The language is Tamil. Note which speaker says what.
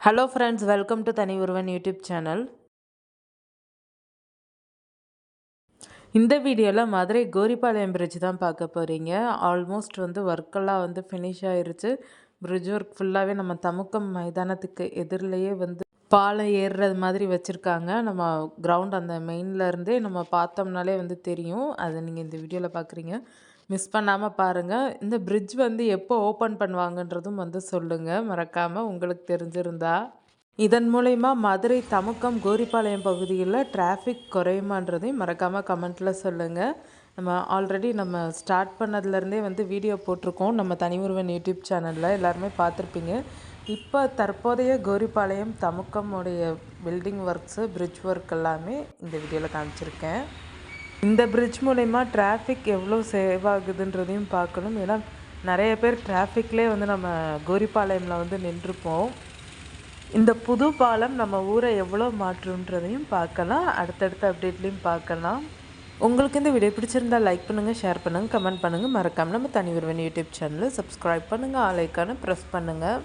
Speaker 1: ஹலோ ஃப்ரெண்ட்ஸ், வெல்கம் டு தனி ஒருவன் யூடியூப் சேனல். இந்த வீடியோவில் மதுரை கோரிப்பாளையம் பிரிட்ஜ் தான் பார்க்க போகிறீங்க. ஆல்மோஸ்ட் ஒர்க்கெல்லாம் ஃபினிஷ் ஆயிருச்சு. பிரிட்ஜ் ஒர்க் ஃபுல்லாகவே நம்ம தமுக்கம் மைதானத்துக்கு எதிரிலேயே பாலம் ஏறுறது மாதிரி வச்சுருக்காங்க. நம்ம கிரவுண்ட் அந்த மெயின்லேருந்தே நம்ம பார்த்தோம்னாலே தெரியும். அதை நீங்கள் இந்த வீடியோவில் பார்க்குறீங்க. மிஸ் பண்ணாமல் பாருங்கள். இந்த பிரிட்ஜ் எப்போ ஓப்பன் பண்ணுவாங்கன்றதும் சொல்லுங்கள் மறக்காமல், உங்களுக்கு தெரிஞ்சிருந்தா. இதன் மூலயமா மதுரை தமுக்கம் கோரிப்பாளையம் பகுதியில் டிராஃபிக் குறையுமான்றதையும் மறக்காமல் கமெண்ட்டில் சொல்லுங்கள். நம்ம ஸ்டார்ட் பண்ணதுலேருந்தே வீடியோ போட்டிருக்கோம் நம்ம தனிஒருவன் யூடியூப் சேனலில், எல்லாருமே பார்த்துருப்பீங்க. இப்போ தற்போதைய கோரிப்பாளையம் தமுக்கமுடைய பில்டிங் ஒர்க்ஸு, பிரிட்ஜ் ஒர்க் எல்லாமே இந்த வீடியோவில் காமிச்சிருக்கேன். இந்த பிரிட்ஜ் மூலயமா டிராஃபிக் எவ்வளோ சேவ் ஆகுதுன்றதையும் பார்க்கணும். ஏன்னா நிறைய பேர் டிராஃபிக்லேயே நம்ம கோரிப்பாளையமில் நின்றுப்போம். இந்த புது பாலம் நம்ம ஊரை எவ்வளோ மாற்றுன்றதையும் பார்க்கலாம். அடுத்தடுத்த அப்டேட்லேயும் பார்க்கலாம். உங்களுக்கு இந்த வீடியோ பிடிச்சிருந்தால் லைக் பண்ணுங்கள், ஷேர் பண்ணுங்கள், கமெண்ட் பண்ணுங்கள். மறக்காமல் நம்ம தனி ஒருவன் யூடியூப் சேனலை சப்ஸ்கிரைப் பண்ணுங்கள், ஆல் ஐக்கானை ப்ரெஸ் பண்ணுங்கள்.